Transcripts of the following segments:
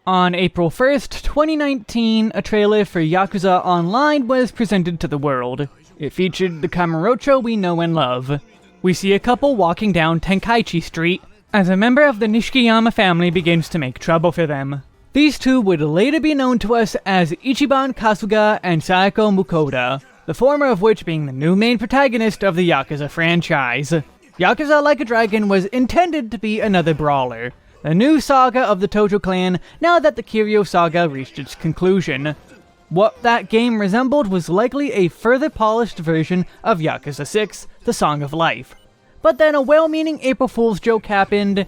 On April 1st, 2019, a trailer for Yakuza Online was presented to the world. It featured the Kamurocho we know and love. We see a couple walking down Tenkaichi Street as a member of the Nishikiyama family begins to make trouble for them. These two would later be known to us as Ichiban Kasuga and Sayako Mukoda, the former of which being the new main protagonist of the Yakuza franchise. Yakuza Like a Dragon was intended to be another brawler, the new saga of the Tojo clan now that the Kiryu saga reached its conclusion. What that game resembled was likely a further polished version of Yakuza 6, The Song of Life. But then a well-meaning April Fool's joke happened,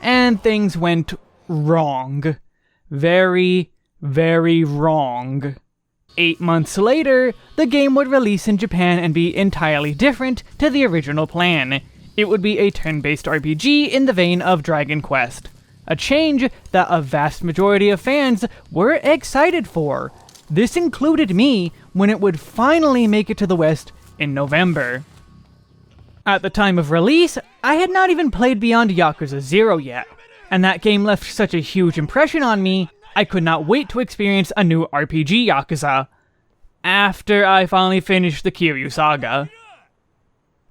and things went wrong. Very, very wrong. 8 months later, the game would release in Japan and be entirely different to the original plan. It would be a turn-based RPG in the vein of Dragon Quest. A change that a vast majority of fans were excited for. This included me when it would finally make it to the West in November. At the time of release, I had not even played beyond Yakuza 0 yet, and that game left such a huge impression on me, I could not wait to experience a new RPG Yakuza. After I finally finished the Kiryu saga.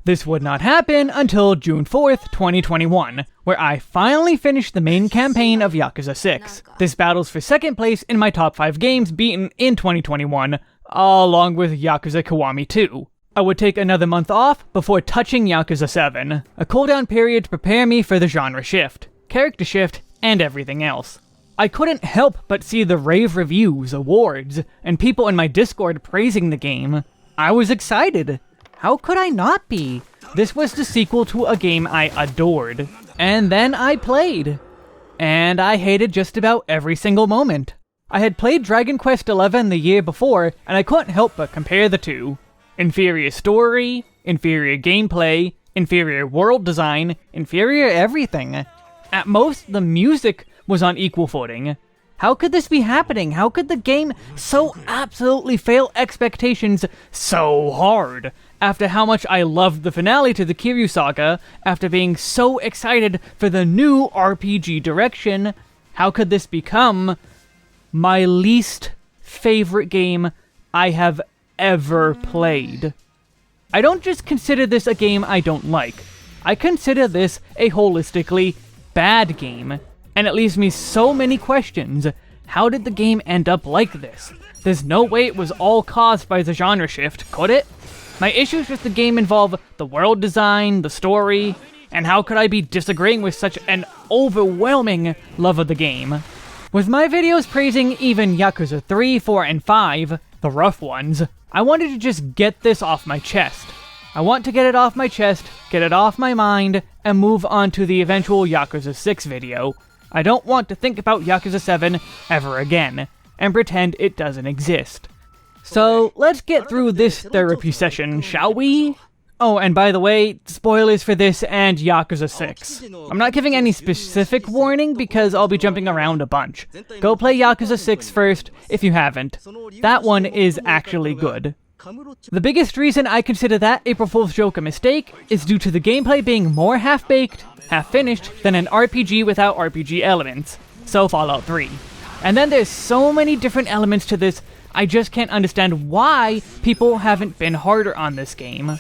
This would not happen until June 4th, 2021, where I finally finished the main campaign of Yakuza 6. This battles for second place in my top 5 games beaten in 2021, along with Yakuza Kiwami 2. I would take another month off before touching Yakuza 7, a cooldown period to prepare me for the genre shift, character shift, and everything else. I couldn't help but see the rave reviews, awards, and people in my Discord praising the game. I was excited. How could I not be? This was the sequel to a game I adored. And then I played. And I hated just about every single moment. I had played Dragon Quest XI the year before, and I couldn't help but compare the two. Inferior story, inferior gameplay, inferior world design, inferior everything. At most, the music was on equal footing. How could this be happening? How could the game so absolutely fail expectations so hard? After how much I loved the finale to the Kiryu saga, after being so excited for the new RPG direction, how could this become my least favorite game I have ever played? I don't just consider this a game I don't like. I consider this a holistically bad game. And it leaves me so many questions. How did the game end up like this? There's no way it was all caused by the genre shift, could it? My issues with the game involve the world design, the story, and how could I be disagreeing with such an overwhelming love of the game? With my videos praising even Yakuza 3, 4, and 5, the rough ones, I wanted to just get this off my chest. I want to get it off my chest, get it off my mind, and move on to the eventual Yakuza 6 video. I don't want to think about Yakuza 7 ever again, and pretend it doesn't exist. So, let's get through this therapy session, shall we? Oh, and by the way, spoilers for this and Yakuza 6. I'm not giving any specific warning because I'll be jumping around a bunch. Go play Yakuza 6 first, if you haven't. That one is actually good. The biggest reason I consider that April Fool's joke a mistake is due to the gameplay being more half-baked, half-finished than an RPG without RPG elements, so Fallout 3. And then there's so many different elements to this, I just can't understand why people haven't been harder on this game.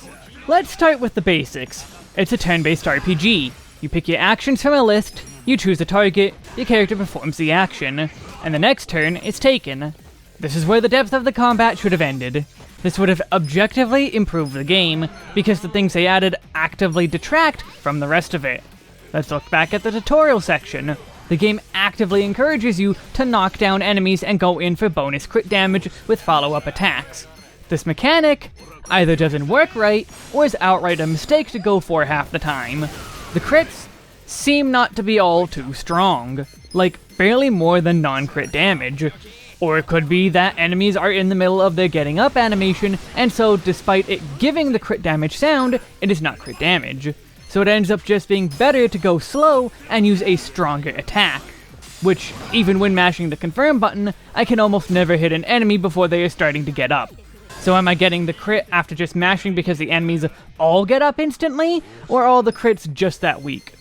Let's start with the basics. It's a turn-based RPG. You pick your actions from a list, you choose a target, your character performs the action, and the next turn is taken. This is where the depth of the combat should have ended. This would have objectively improved the game, because the things they added actively detract from the rest of it. Let's look back at the tutorial section. The game actively encourages you to knock down enemies and go in for bonus crit damage with follow-up attacks. This mechanic either doesn't work right, or is outright a mistake to go for half the time. The crits seem not to be all too strong, like barely more than non-crit damage. Or it could be that enemies are in the middle of their getting up animation, and so despite it giving the crit damage sound, it is not crit damage. So it ends up just being better to go slow and use a stronger attack. Which, even when mashing the confirm button, I can almost never hit an enemy before they are starting to get up. So am I getting the crit after just mashing because the enemies all get up instantly, or are all the crits just that weak?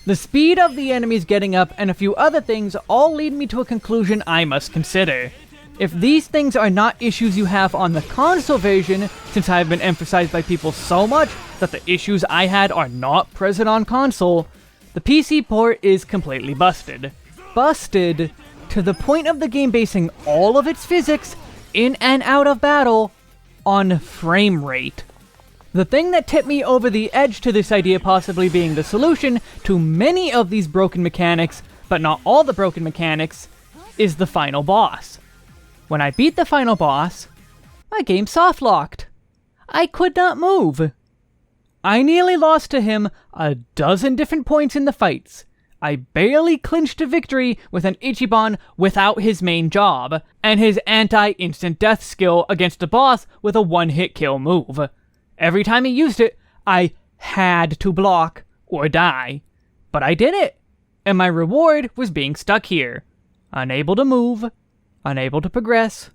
The speed of the enemies getting up and a few other things all lead me to a conclusion I must consider. If these things are not issues you have on the console version, since I have been emphasized by people so much that the issues I had are not present on console, the PC port is completely busted. Busted to the point of the game basing all of its physics in and out of battle on frame rate. The thing that tipped me over the edge to this idea possibly being the solution to many of these broken mechanics, but not all the broken mechanics, is the final boss. When I beat the final boss, my game soft-locked. I could not move. I nearly lost to him a dozen different points in the fights. I barely clinched a victory with an Ichiban without his main job, and his anti-instant death skill against a boss with a one-hit kill move. Every time he used it, I had to block or die. But I did it, and my reward was being stuck here. Unable to move, unable to progress.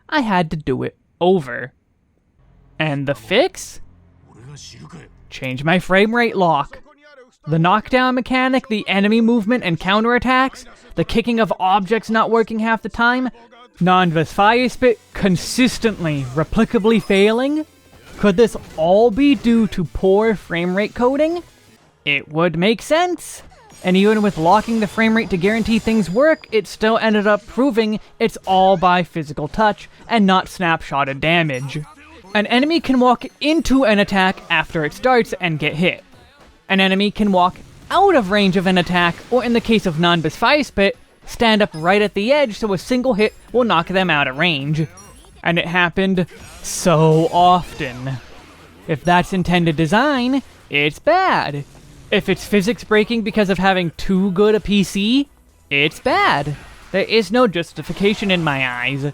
I had to do it over. And the fix? Change my frame rate lock. The knockdown mechanic, the enemy movement and counterattacks, the kicking of objects not working half the time, Nanba's fire spit consistently, replicably failing. Could this all be due to poor frame rate coding? It would make sense. And even with locking the frame rate to guarantee things work, it still ended up proving it's all by physical touch and not snapshotted damage. An enemy can walk into an attack after it starts and get hit. An enemy can walk out of range of an attack, or in the case of Nanba's fire spit, stand up right at the edge so a single hit will knock them out of range. And it happened so often. If that's intended design, it's bad. If it's physics breaking because of having too good a PC, it's bad. There is no justification in my eyes.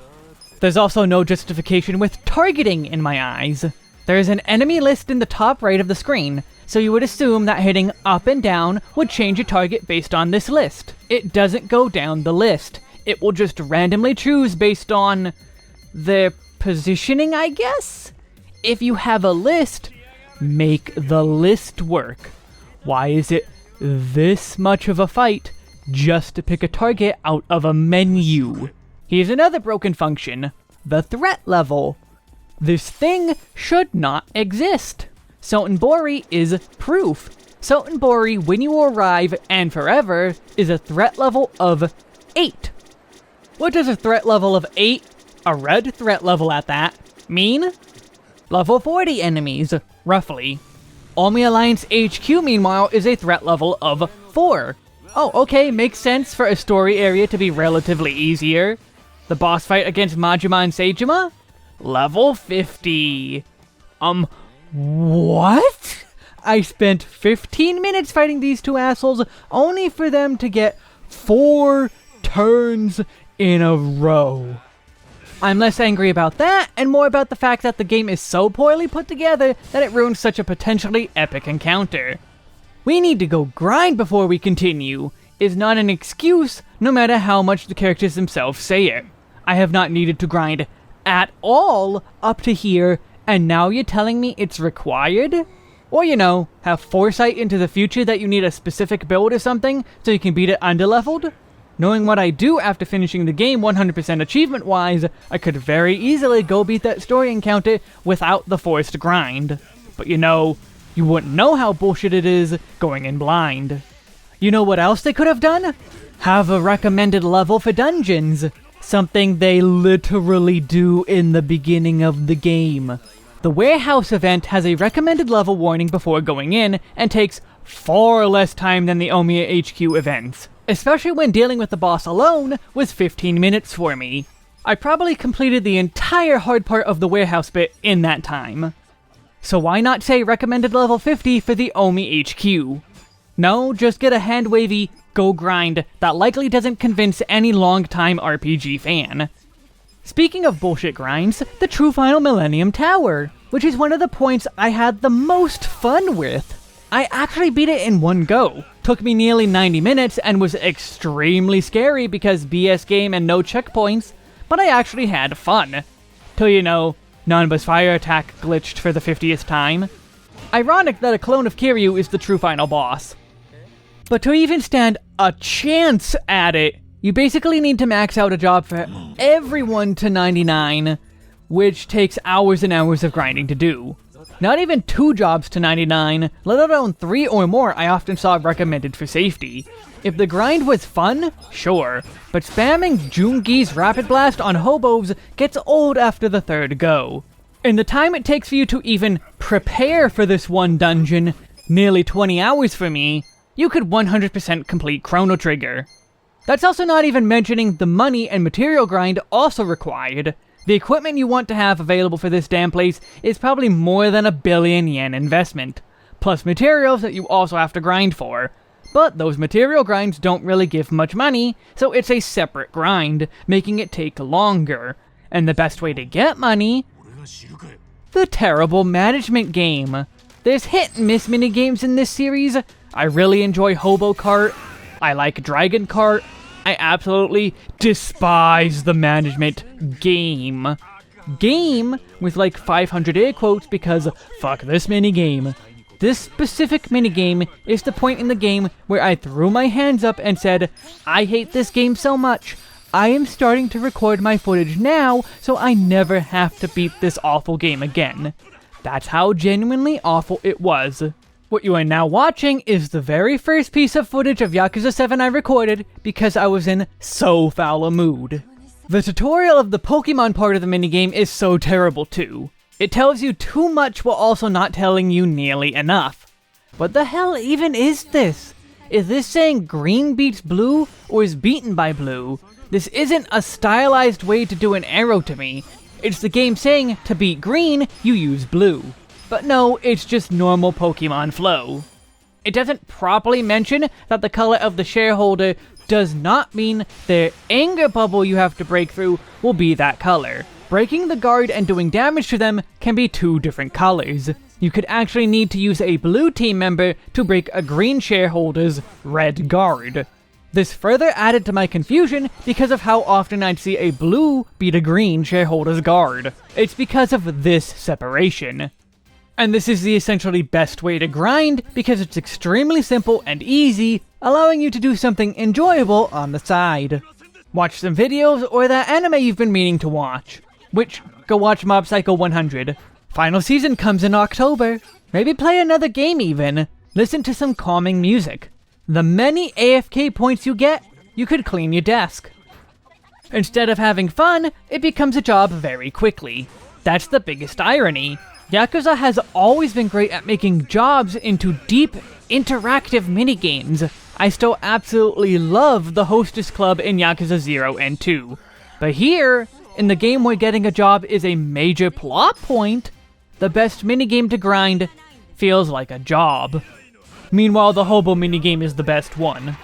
There's also no justification with targeting in my eyes. There is an enemy list in the top right of the screen, so you would assume that hitting up and down would change your target based on this list. It doesn't go down the list. It will just randomly choose based on their positioning, I guess? If you have a list, make the list work. Why is it this much of a fight just to pick a target out of a menu? Here's another broken function, the threat level. This thing should not exist. Sotenbori is proof. Sotenbori, when you arrive and forever, is a threat level of 8. What does a threat level of 8, a red threat level at that, mean? Level 40 enemies, roughly. Omi Alliance HQ, meanwhile, is a threat level of 4. Oh, okay, makes sense for a story area to be relatively easier. The boss fight against Majima and Seijima? Level 50. What? I spent 15 minutes fighting these two assholes only for them to get 4 turns in a row. I'm less angry about that, and more about the fact that the game is so poorly put together that it ruins such a potentially epic encounter. We need to go grind before we continue is not an excuse, no matter how much the characters themselves say it. I have not needed to grind at all up to here, and now you're telling me it's required? Or, you know, have foresight into the future that you need a specific build or something so you can beat it underleveled? Knowing what I do after finishing the game 100% achievement-wise, I could very easily go beat that story encounter without the forced grind. But you know, you wouldn't know how bullshit it is going in blind. You know what else they could have done? Have a recommended level for dungeons. Something they literally do in the beginning of the game. The warehouse event has a recommended level warning before going in, and takes far less time than the Omiya HQ events. Especially when dealing with the boss alone was 15 minutes for me. I probably completed the entire hard part of the warehouse bit in that time. So why not say recommended level 50 for the Omi HQ? No, just get a hand-wavy go grind that likely doesn't convince any long-time RPG fan. Speaking of bullshit grinds, the true final Millennium Tower, which is one of the points I had the most fun with. I actually beat it in one go. Took me nearly 90 minutes and was extremely scary because BS game and no checkpoints, but I actually had fun. Till you know, Nanba's fire attack glitched for the 50th time. Ironic that a clone of Kiryu is the true final boss. But to even stand a chance at it, you basically need to max out a job for everyone to 99, which takes hours and hours of grinding to do. Not even 2 jobs to 99, let alone 3 or more I often saw recommended for safety. If the grind was fun, sure, but spamming Jungi's Rapid Blast on hobos gets old after the 3rd go. And the time it takes for you to even prepare for this one dungeon, nearly 20 hours for me, you could 100% complete Chrono Trigger. That's also not even mentioning the money and material grind also required. The equipment you want to have available for this damn place is probably more than a billion yen investment, plus materials that you also have to grind for. But those material grinds don't really give much money, so it's a separate grind, making it take longer. And the best way to get money? The terrible management game. There's hit and miss minigames in this series. I really enjoy Hobo Kart. I like Dragon Kart. I absolutely despise the management game. Game with like 500 air quotes because fuck this minigame. This specific minigame is the point in the game where I threw my hands up and said, I hate this game so much. I am starting to record my footage now so I never have to beat this awful game again. That's how genuinely awful it was. What you are now watching is the very first piece of footage of Yakuza 7 I recorded because I was in so foul a mood. The tutorial of the Pokemon part of the minigame is so terrible too. It tells you too much while also not telling you nearly enough. What the hell even is this? Is this saying green beats blue or is beaten by blue? This isn't a stylized way to do an arrow to me. It's the game saying to beat green, you use blue. But no, it's just normal Pokemon flow. It doesn't properly mention that the color of the shareholder does not mean the anger bubble you have to break through will be that color. Breaking the guard and doing damage to them can be 2 different colors. You could actually need to use a blue team member to break a green shareholder's red guard. This further added to my confusion because of how often I'd see a blue beat a green shareholder's guard. It's because of this separation. And this is the essentially best way to grind because it's extremely simple and easy, allowing you to do something enjoyable on the side. Watch some videos or that anime you've been meaning to watch. Which, go watch Mob Psycho 100. Final season comes in October. Maybe play another game even. Listen to some calming music. The many AFK points you get, you could clean your desk. Instead of having fun, it becomes a job very quickly. That's the biggest irony. Yakuza has always been great at making jobs into deep, interactive minigames. I still absolutely love the Hostess Club in Yakuza 0 and 2. But here, in the game where getting a job is a major plot point, the best minigame to grind feels like a job. Meanwhile, the Hobo minigame is the best one.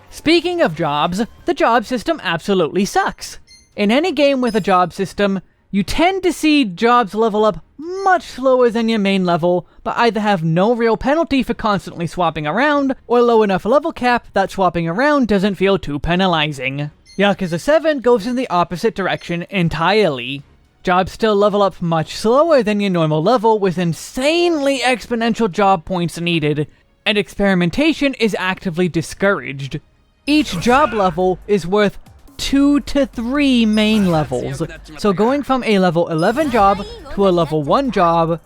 Speaking of jobs, the job system absolutely sucks. In any game with a job system, you tend to see jobs level up much slower than your main level, but either have no real penalty for constantly swapping around, or low enough level cap that swapping around doesn't feel too penalizing. Yakuza 7 goes in the opposite direction entirely. Jobs still level up much slower than your normal level with insanely exponential job points needed, and experimentation is actively discouraged. Each job level is worth 2 to 3 main levels, so going from a level 11 job to a level 1 job,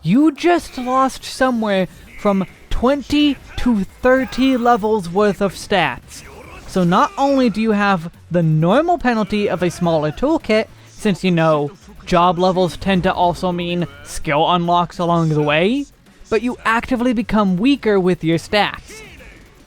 you just lost somewhere from 20 to 30 levels worth of stats. So not only do you have the normal penalty of a smaller toolkit, since you know, job levels tend to also mean skill unlocks along the way, but you actively become weaker with your stats.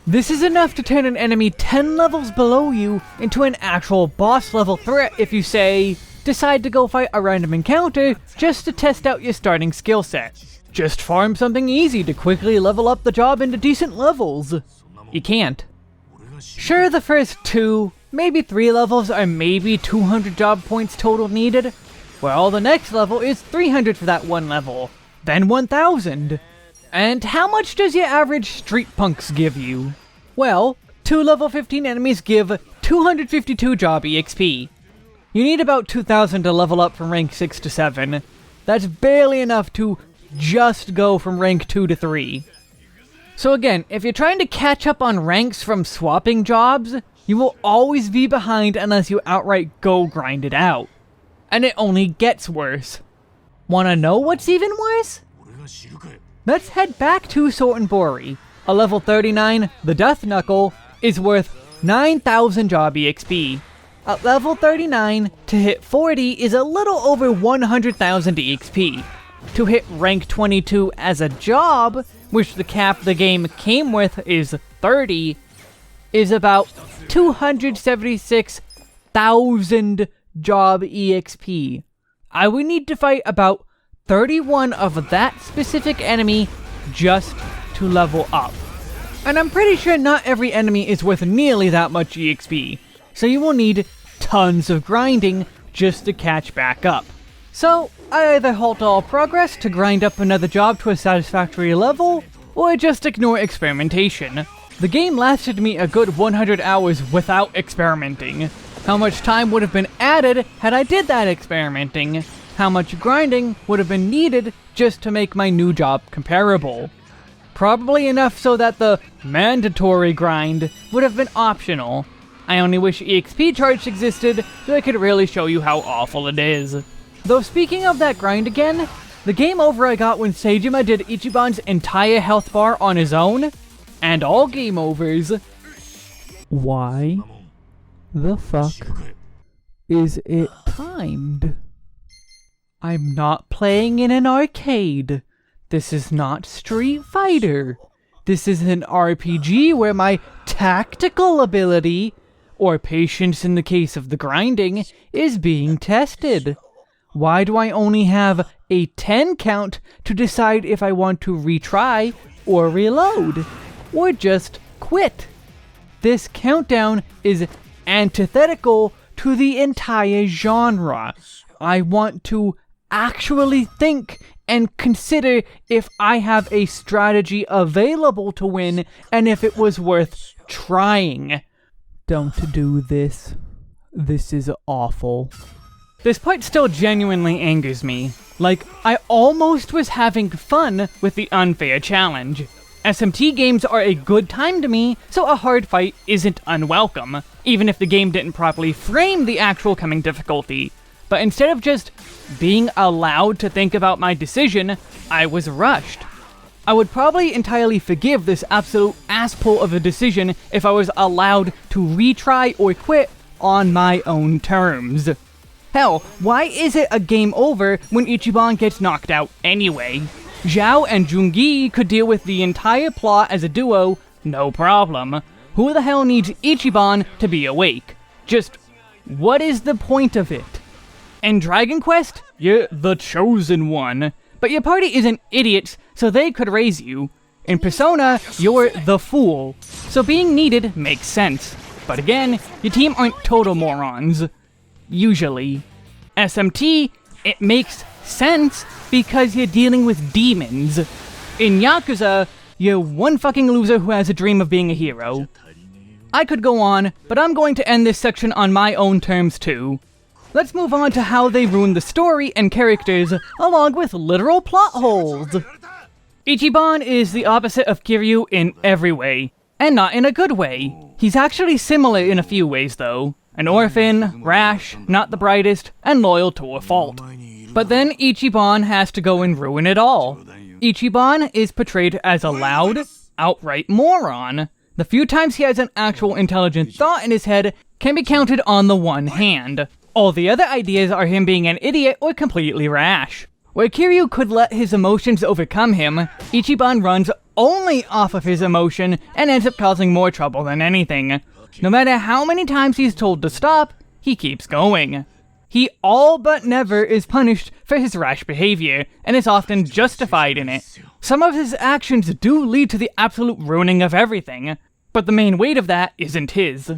This is enough to turn an enemy 10 levels below you into an actual boss level threat if you, say, decide to go fight a random encounter just to test out your starting skill set. Just farm something easy to quickly level up the job into decent levels. You can't. Sure, the first 2, maybe 3 levels are maybe 200 job points total needed, well, the next level is 300 for that one level, then 1000. And how much does your average street punks give you? Well, 2 level 15 enemies give 252 job EXP. You need about 2000 to level up from rank 6 to 7. That's barely enough to just go from rank 2 to 3. So again, if you're trying to catch up on ranks from swapping jobs, you will always be behind unless you outright go grind it out. And it only gets worse. Wanna know what's even worse? Let's head back to Sortenbori. A level 39, the Death Knuckle, is worth 9,000 job EXP. At level 39, to hit 40 is a little over 100,000 EXP. To hit rank 22 as a job, which the cap the game came with is 30, is about 276,000 job EXP. I would need to fight about 31 of that specific enemy just to level up. And I'm pretty sure not every enemy is worth nearly that much EXP, so you will need tons of grinding just to catch back up. So, I either halt all progress to grind up another job to a satisfactory level, or just ignore experimentation. The game lasted me a good 100 hours without experimenting. How much time would have been added had I did that experimenting? How much grinding would have been needed just to make my new job comparable? Probably enough so that the mandatory grind would have been optional. I only wish EXP charts existed so I could really show you how awful it is. Though speaking of that grind again, the game over I got when Seijima did Ichiban's entire health bar on his own, and all game overs. Why the fuck is it timed? I'm not playing in an arcade. This is not Street Fighter. This is an RPG where my tactical ability, or patience in the case of the grinding, is being tested. Why do I only have a 10 count to decide if I want to retry, or reload, or just quit? This countdown is antithetical to the entire genre. I want to actually think and consider if I have a strategy available to win and if it was worth trying. Don't do this. This is awful. This part still genuinely angers me. Like, I almost was having fun with the unfair challenge. SMT games are a good time to me, so a hard fight isn't unwelcome, even if the game didn't properly frame the actual coming difficulty. But instead of just being allowed to think about my decision, I was rushed. I would probably entirely forgive this absolute asspull of a decision if I was allowed to retry or quit on my own terms. Hell, why is it a game over when Ichiban gets knocked out anyway? Zhao and Jungi could deal with the entire plot as a duo, no problem. Who the hell needs Ichiban to be awake? Just, what is the point of it? In Dragon Quest, you're the chosen one, but your party isn't idiots, so they could raise you. In Persona, you're the fool, so being needed makes sense. But again, your team aren't total morons. Usually. SMT, it makes sense because you're dealing with demons. In Yakuza, you're one fucking loser who has a dream of being a hero. I could go on, but I'm going to end this section on my own terms too. Let's move on to how they ruin the story and characters, along with literal plot holes. Ichiban is the opposite of Kiryu in every way, and not in a good way. He's actually similar in a few ways though. An orphan, rash, not the brightest, and loyal to a fault. But then Ichiban has to go and ruin it all. Ichiban is portrayed as a loud, outright moron. The few times he has an actual intelligent thought in his head can be counted on the one hand. All the other ideas are him being an idiot or completely rash. Where Kiryu could let his emotions overcome him, Ichiban runs only off of his emotion and ends up causing more trouble than anything. No matter how many times he's told to stop, he keeps going. He all but never is punished for his rash behavior, and is often justified in it. Some of his actions do lead to the absolute ruining of everything, but the main weight of that isn't his.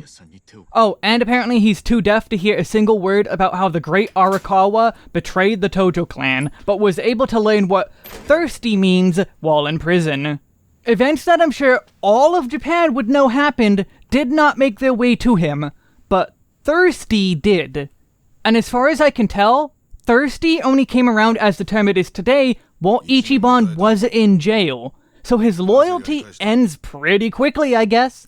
Oh, and apparently he's too deaf to hear a single word about how the great Arakawa betrayed the Tojo clan, but was able to learn what thirsty means while in prison. Events that I'm sure all of Japan would know happened did not make their way to him, but thirsty did. And as far as I can tell, thirsty only came around as the term it is today while Ichiban was in jail. so his loyalty ends pretty quickly, I guess.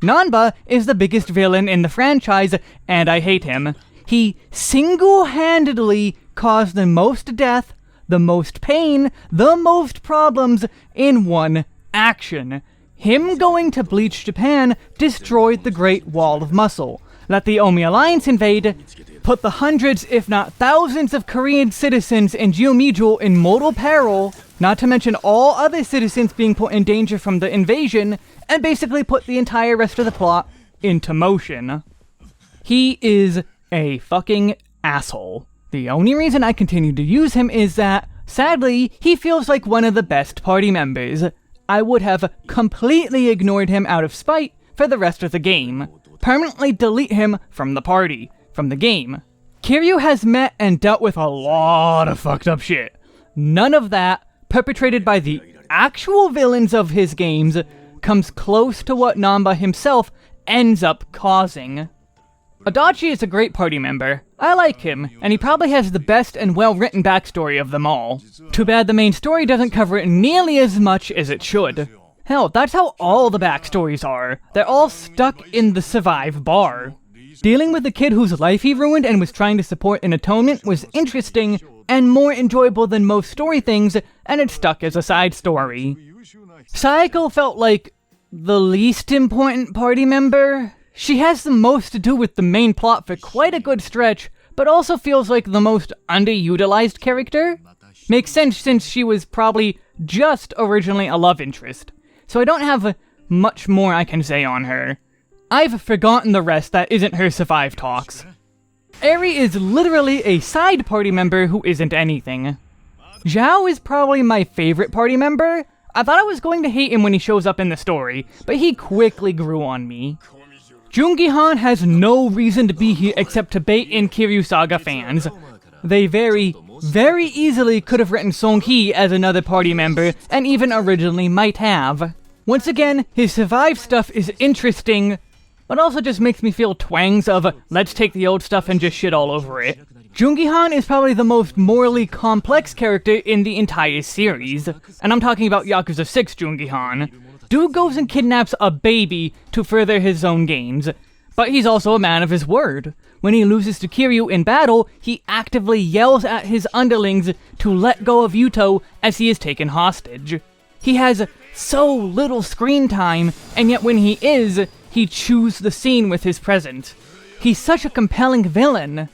Nanba is the biggest villain in the franchise, and I hate him. He single-handedly caused the most death, the most pain, the most problems in one action. Him going to Bleach Japan destroyed the Great Wall of Muscle, let the Omi Alliance invade, put the hundreds if not thousands of Korean citizens in Geomejo in mortal peril, not to mention all other citizens being put in danger from the invasion, and basically put the entire rest of the plot into motion. He is a fucking asshole. The only reason I continue to use him is that, sadly, he feels like one of the best party members. I would have completely ignored him out of spite for the rest of the game. Permanently delete him from the party, from the game. Kiryu has met and dealt with a lot of fucked up shit. None of that, perpetrated by the actual villains of his games, comes close to what Nanba himself ends up causing. Adachi is a great party member. I like him, and he probably has the best and well-written backstory of them all. Too bad the main story doesn't cover it nearly as much as it should. Hell, that's how all the backstories are. They're all stuck in the survive bar. Dealing with the kid whose life he ruined and was trying to support an atonement was interesting and more enjoyable than most story things, and it stuck as a side story. Sayako felt like the least important party member. She has the most to do with the main plot for quite a good stretch, but also feels like the most underutilized character. Makes sense since she was probably just originally a love interest, so I don't have much more I can say on her. I've forgotten the rest that isn't her survive talks. Eri is literally a side party member who isn't anything. Zhao is probably my favorite party member. I thought I was going to hate him when he shows up in the story, but he quickly grew on me. Jungi-han has no reason to be here except to bait in Kiryu Saga fans. They very, very easily could have written Song-hee as another party member, and even originally might have. Once again, his survive stuff is interesting, but also just makes me feel twangs of, let's take the old stuff and just shit all over it. Jungi-han is probably the most morally complex character in the entire series, and I'm talking about Yakuza 6 Jungi-han. Dude goes and kidnaps a baby to further his own gains, but he's also a man of his word. When he loses to Kiryu in battle, he actively yells at his underlings to let go of Yuto as he is taken hostage. He has so little screen time, and yet when he is, he chews the scene with his presence. He's such a compelling villain.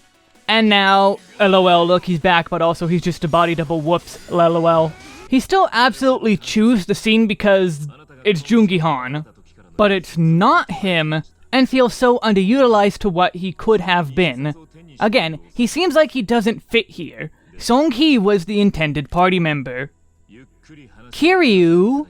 And now, lol, look, he's back, but also he's just a body double, whoops, lol. He still absolutely chews the scene because it's Jungi-han, but it's not him, and feels so underutilized to what he could have been. Again, he seems like he doesn't fit here. Song-hee was the intended party member. Kiryu...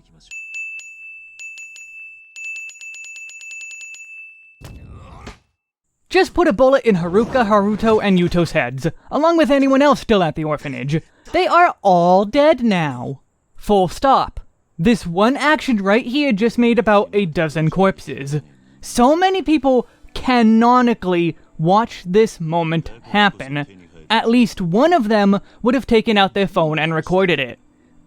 just put a bullet in Haruka, Haruto, and Yuto's heads, along with anyone else still at the orphanage. They are all dead now. Full stop. This one action right here just made about a dozen corpses. So many people canonically watch this moment happen. At least one of them would have taken out their phone and recorded it.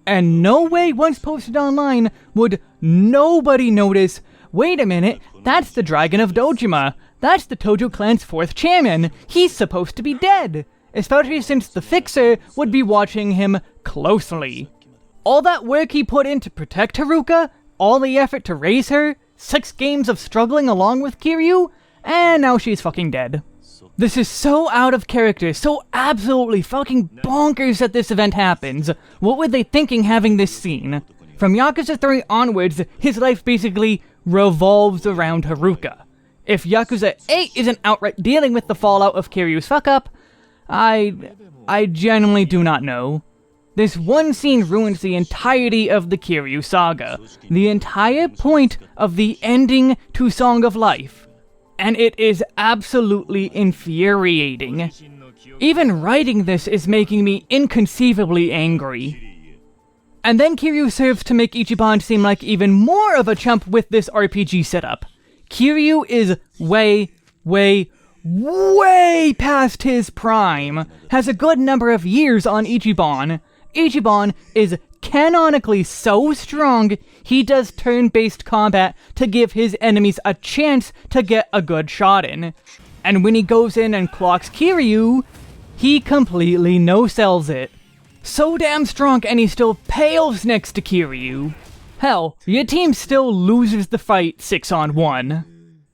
And no way, once posted online, would nobody notice, wait a minute, that's the Dragon of Dojima. That's the Tojo clan's 4th chairman. He's supposed to be dead. Especially since the Fixer would be watching him closely. All that work he put in to protect Haruka, all the effort to raise her, 6 games of struggling along with Kiryu, and now she's fucking dead. This is so out of character, so absolutely fucking bonkers that this event happens. What were they thinking having this scene? From Yakuza 3 onwards, his life basically revolves around Haruka. If Yakuza 8 isn't outright dealing with the fallout of Kiryu's fuck-up, I genuinely do not know. This one scene ruins the entirety of the Kiryu saga, the entire point of the ending to Song of Life, and it is absolutely infuriating. Even writing this is making me inconceivably angry. And then Kiryu serves to make Ichiban seem like even more of a chump with this RPG setup. Kiryu is way past his prime, has a good number of years on Ichiban, Ichiban is canonically so strong, he does turn-based combat to give his enemies a chance to get a good shot in. And when he goes in and clocks Kiryu, he completely no-sells it. So damn strong, and he still pales next to Kiryu. Hell, your team still loses the fight 6-on-1.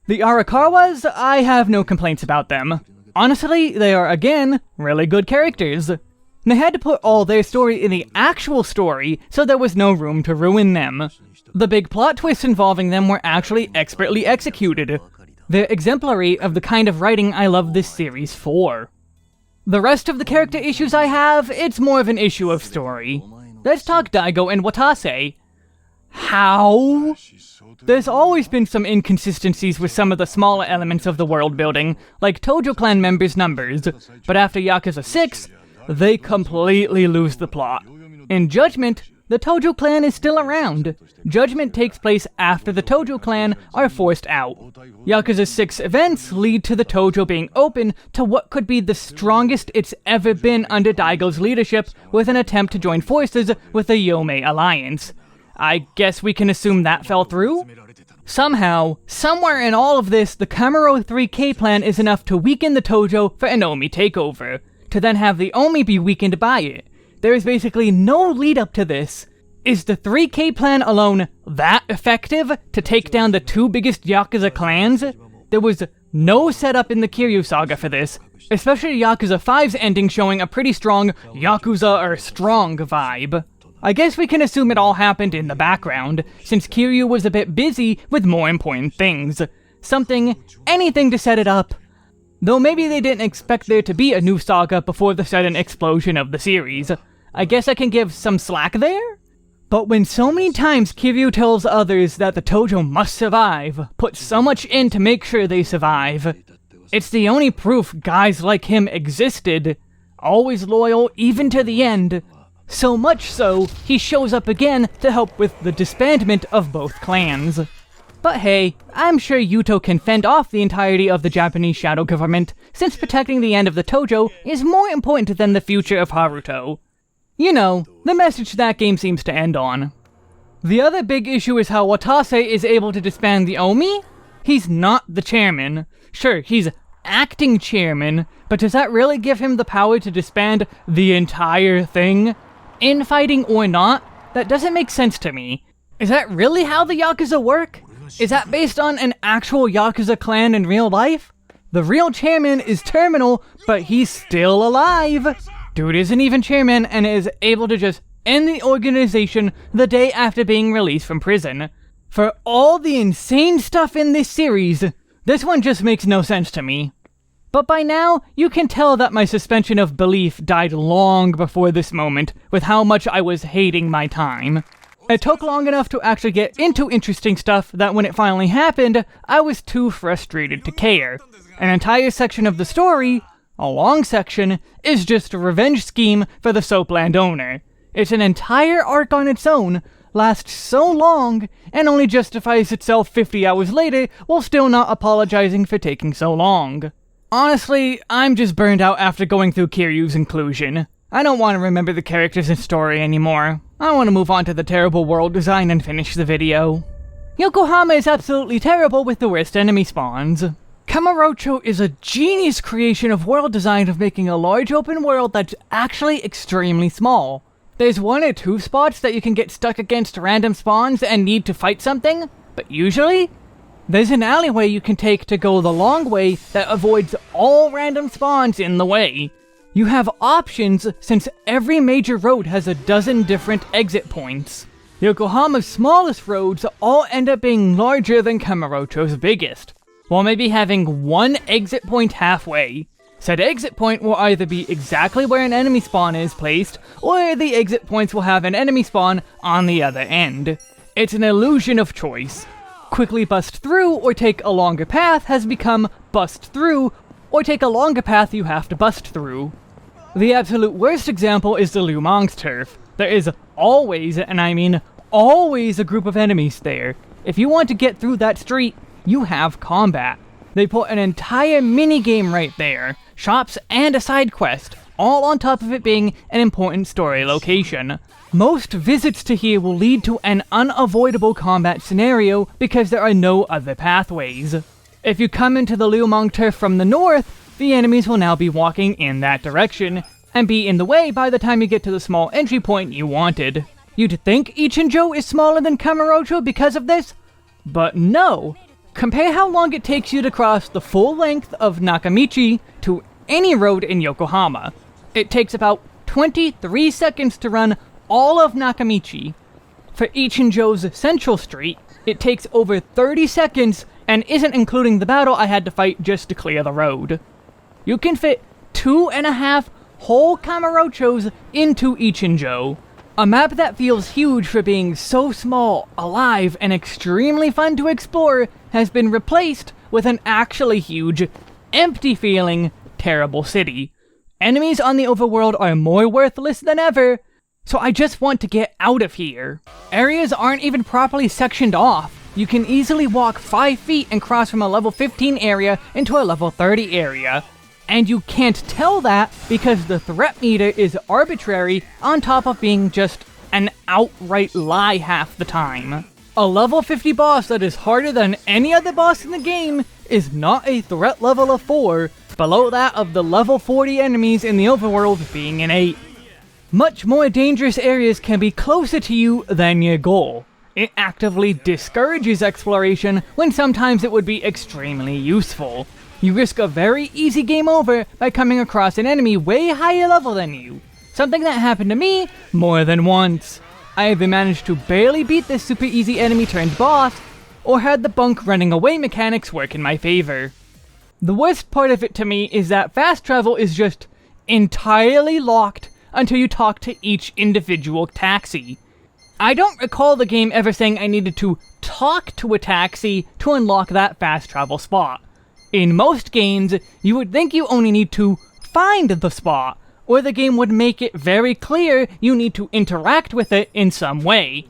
The Arakawas, I have no complaints about them. Honestly, they are, again, really good characters. They had to put all their story in the actual story, so there was no room to ruin them. The big plot twists involving them were actually expertly executed. They're exemplary of the kind of writing I love this series for. The rest of the character issues I have, it's more of an issue of story. Let's talk Daigo and Watase. How? There's always been some inconsistencies with some of the smaller elements of the world building, like Tojo clan members' numbers, but after Yakuza 6, they completely lose the plot. In Judgment, the Tojo clan is still around. Judgment takes place after the Tojo clan are forced out. Yakuza 6 events lead to the Tojo being open to what could be the strongest it's ever been under Daigo's leadership, with an attempt to join forces with the Yomei Alliance. I guess we can assume that fell through? Somehow, somewhere in all of this, the Kamuro 3K plan is enough to weaken the Tojo for an Omi takeover, to then have the Omi be weakened by it. There is basically no lead up to this. Is the 3K plan alone that effective to take down the two biggest Yakuza clans? There was no setup in the Kiryu saga for this, especially Yakuza 5's ending showing a pretty strong Yakuza or strong vibe. I guess we can assume it all happened in the background, since Kiryu was a bit busy with more important things. Anything to set it up. Though maybe they didn't expect there to be a new saga before the sudden explosion of the series. I guess I can give some slack there? But when so many times Kiryu tells others that the Tojo must survive, puts so much in to make sure they survive, it's the only proof guys like him existed, always loyal even to the end. So much so, he shows up again to help with the disbandment of both clans. But hey, I'm sure Yuto can fend off the entirety of the Japanese shadow government, since protecting the end of the Tojo is more important than the future of Haruto. You know, the message that game seems to end on. The other big issue is how Watase is able to disband the Omi? He's not the chairman. Sure, he's acting chairman, but does that really give him the power to disband the entire thing? Infighting or not, that doesn't make sense to me. Is that really how the Yakuza work? Is that based on an actual Yakuza clan in real life? The real chairman is terminal, but he's still alive. Dude isn't even chairman and is able to just end the organization the day after being released from prison. For all the insane stuff in this series, this one just makes no sense to me. But by now, you can tell that my suspension of belief died long before this moment, with how much I was hating my time. It took long enough to actually get into interesting stuff that when it finally happened, I was too frustrated to care. An entire section of the story, a long section, is just a revenge scheme for the Soapland owner. It's an entire arc on its own, lasts so long, and only justifies itself 50 hours later while still not apologizing for taking so long. Honestly, I'm just burned out after going through Kiryu's inclusion. I don't want to remember the characters and story anymore. I want to move on to the terrible world design and finish the video. Yokohama is absolutely terrible with the worst enemy spawns. Kamurocho is a genius creation of world design of making a large open world that's actually extremely small. There's 1 or 2 spots that you can get stuck against random spawns and need to fight something, but usually, there's an alleyway you can take to go the long way that avoids all random spawns in the way. You have options since every major road has a dozen different exit points. Yokohama's smallest roads all end up being larger than Kamurocho's biggest, while maybe having 1 exit point halfway. Said exit point will either be exactly where an enemy spawn is placed, or the exit points will have an enemy spawn on the other end. It's an illusion of choice. Quickly bust through or take a longer path has become bust through or take a longer path you have to bust through. The absolute worst example is the Lumong's turf. There is always, and I mean always, a group of enemies there. If you want to get through that street, you have combat. They put an entire minigame right there, shops and a side quest, all on top of it being an important story location. Most visits to here will lead to an unavoidable combat scenario because there are no other pathways. If you come into the Liumang turf from the north, the enemies will now be walking in that direction, and be in the way by the time you get to the small entry point you wanted. You'd think Ichinjo is smaller than Kamurocho because of this, but no. Compare how long it takes you to cross the full length of Nakamichi to any road in Yokohama. It takes about 23 seconds to run all of Nakamichi. For Ichinjo's Central Street, it takes over 30 seconds and isn't including the battle I had to fight just to clear the road. You can fit 2.5 whole Kamurochos into Ichinjo. A map that feels huge for being so small, alive, and extremely fun to explore has been replaced with an actually huge, empty-feeling, terrible city. Enemies on the overworld are more worthless than ever, so I just want to get out of here. Areas aren't even properly sectioned off. You can easily walk 5 feet and cross from a level 15 area into a level 30 area. And you can't tell that because the threat meter is arbitrary on top of being just an outright lie half the time. A level 50 boss that is harder than any other boss in the game is not a threat level of 4, below that of the level 40 enemies in the overworld being an 8. Much more dangerous areas can be closer to you than your goal. It actively discourages exploration when sometimes it would be extremely useful. You risk a very easy game over by coming across an enemy way higher level than you. Something that happened to me more than once. I either managed to barely beat this super easy enemy turned boss, or had the bunk running away mechanics work in my favor. The worst part of it to me is that fast travel is just entirely locked until you talk to each individual taxi. I don't recall the game ever saying I needed to talk to a taxi to unlock that fast travel spot. In most games, you would think you only need to find the spot, or the game would make it very clear you need to interact with it in some way.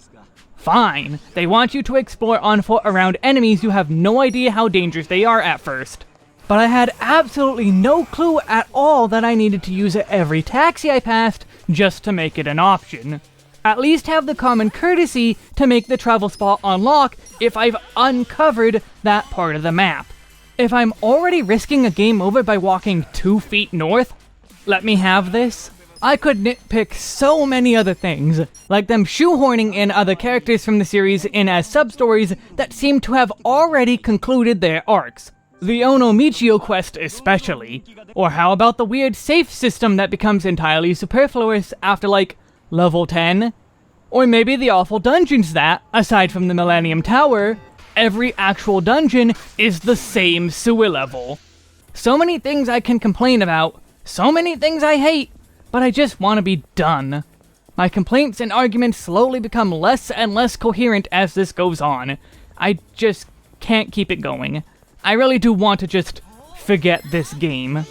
Fine, they want you to explore on foot around enemies you have no idea how dangerous they are at first. But I had absolutely no clue at all that I needed to use every taxi I passed just to make it an option. At least have the common courtesy to make the travel spot unlock if I've uncovered that part of the map. If I'm already risking a game over by walking 2 feet north, let me have this. I could nitpick so many other things, like them shoehorning in other characters from the series in as sub-stories that seem to have already concluded their arcs. The Ono Michio quest especially. Or how about the weird safe system that becomes entirely superfluous after like level 10? Or maybe the awful dungeons that, aside from the Millennium Tower, every actual dungeon is the same sewer level. So many things I can complain about, so many things I hate, but I just want to be done. My complaints and arguments slowly become less and less coherent as this goes on. I just can't keep it going. I really do want to just forget this game.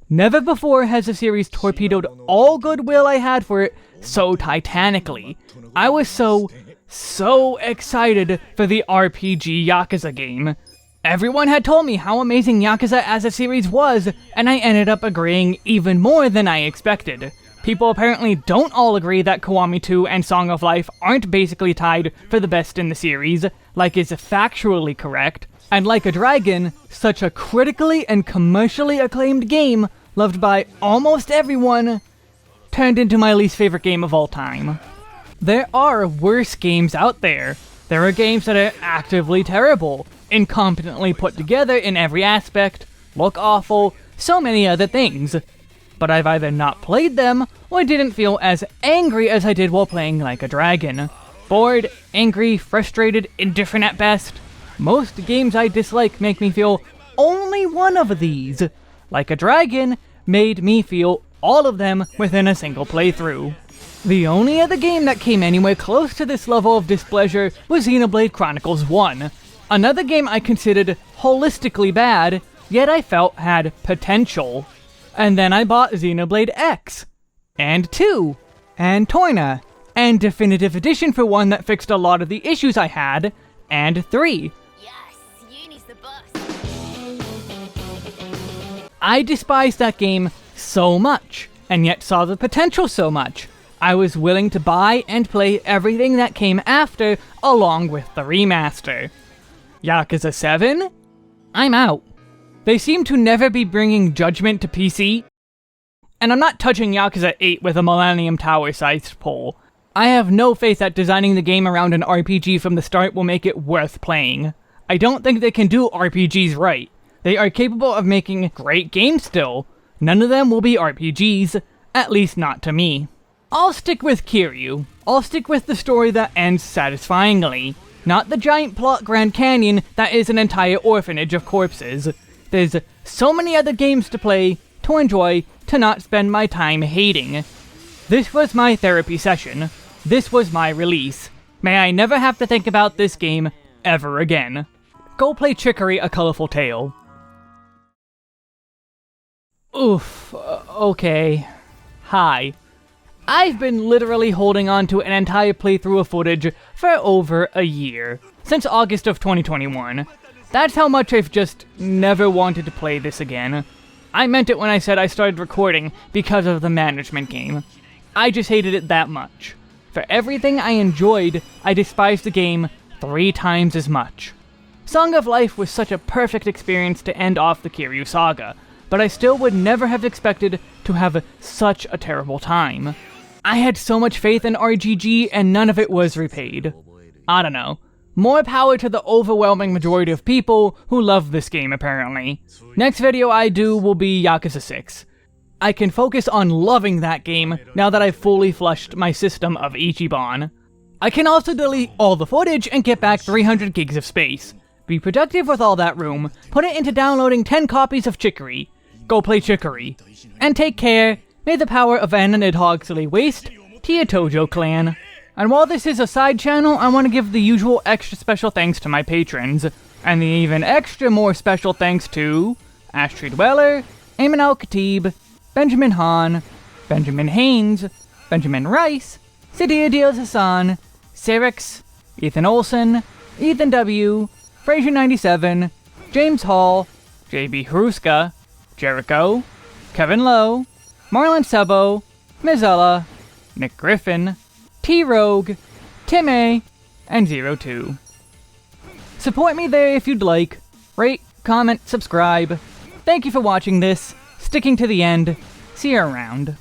Never before has the series torpedoed all goodwill I had for it so titanically. I was so excited for the RPG Yakuza game. Everyone had told me how amazing Yakuza as a series was, and I ended up agreeing even more than I expected. People apparently don't all agree that Kiwami 2 and Song of Life aren't basically tied for the best in the series, like is factually correct. And Like a Dragon, such a critically and commercially acclaimed game, loved by almost everyone, turned into my least favorite game of all time. There are worse games out there. There are games that are actively terrible, incompetently put together in every aspect, look awful, so many other things. But I've either not played them, or didn't feel as angry as I did while playing Like a Dragon. Bored, angry, frustrated, indifferent at best. Most games I dislike make me feel only one of these. Like a Dragon made me feel all of them within a single playthrough. The only other game that came anywhere close to this level of displeasure was Xenoblade Chronicles 1. Another game I considered holistically bad, yet I felt had potential. And then I bought Xenoblade X, and 2, and Toyna, and Definitive Edition for 1 that fixed a lot of the issues I had, and 3. I despise that game so much. and yet saw the potential so much. I was willing to buy and play everything that came after, along with the remaster. Yakuza 7? I'm out. They seem to never be bringing Judgment to PC. And I'm not touching Yakuza 8 with a Millennium Tower-sized pole. I have no faith that designing the game around an RPG from the start will make it worth playing. I don't think they can do RPGs right. They are capable of making great games still. None of them will be RPGs, at least not to me. I'll stick with Kiryu. I'll stick with the story that ends satisfyingly, not the giant plot Grand Canyon that is an entire orphanage of corpses. There's so many other games to play, to enjoy, to not spend my time hating. This was my therapy session. This was my release. May I never have to think about this game ever again. Go play Chicory: A Colorful Tale. Oof, okay. Hi. I've been literally holding on to an entire playthrough of footage for over a year, since August of 2021. That's how much I've just never wanted to play this again. I meant it when I said I started recording because of the management game. I just hated it that much. For everything I enjoyed, I despised the game 3 times as much. Song of Life was such a perfect experience to end off the Kiryu saga, but I still would never have expected to have such a terrible time. I had so much faith in RGG and none of it was repaid. I don't know. More power to the overwhelming majority of people who love this game apparently. Next video I do will be Yakuza 6. I can focus on loving that game now that I've fully flushed my system of Ichiban. I can also delete all the footage and get back 300 gigs of space. Be productive with all that room, put it into downloading 10 copies of Chicory. Go play Chicory. And take care, may the power of Anna Nidhogsley waste to your Tojo clan. And while this is a side channel, I want to give the usual extra special thanks to my patrons, and the even extra more special thanks to Ashtray Dweller, Ayman Al-Khatib, Benjamin Hahn, Benjamin Haynes, Benjamin Rice, Sidia Diaz Hassan, Sirix, Ethan Olson, Ethan W., Fraser97, James Hall, JB Haruska, Jericho, Kevin Lowe, Marlon Sebo, Mizella, Nick Griffin, T-Rogue, Tim A, and 02. Support me there if you'd like. Rate, comment, subscribe. Thank you for watching this, sticking to the end. See you around.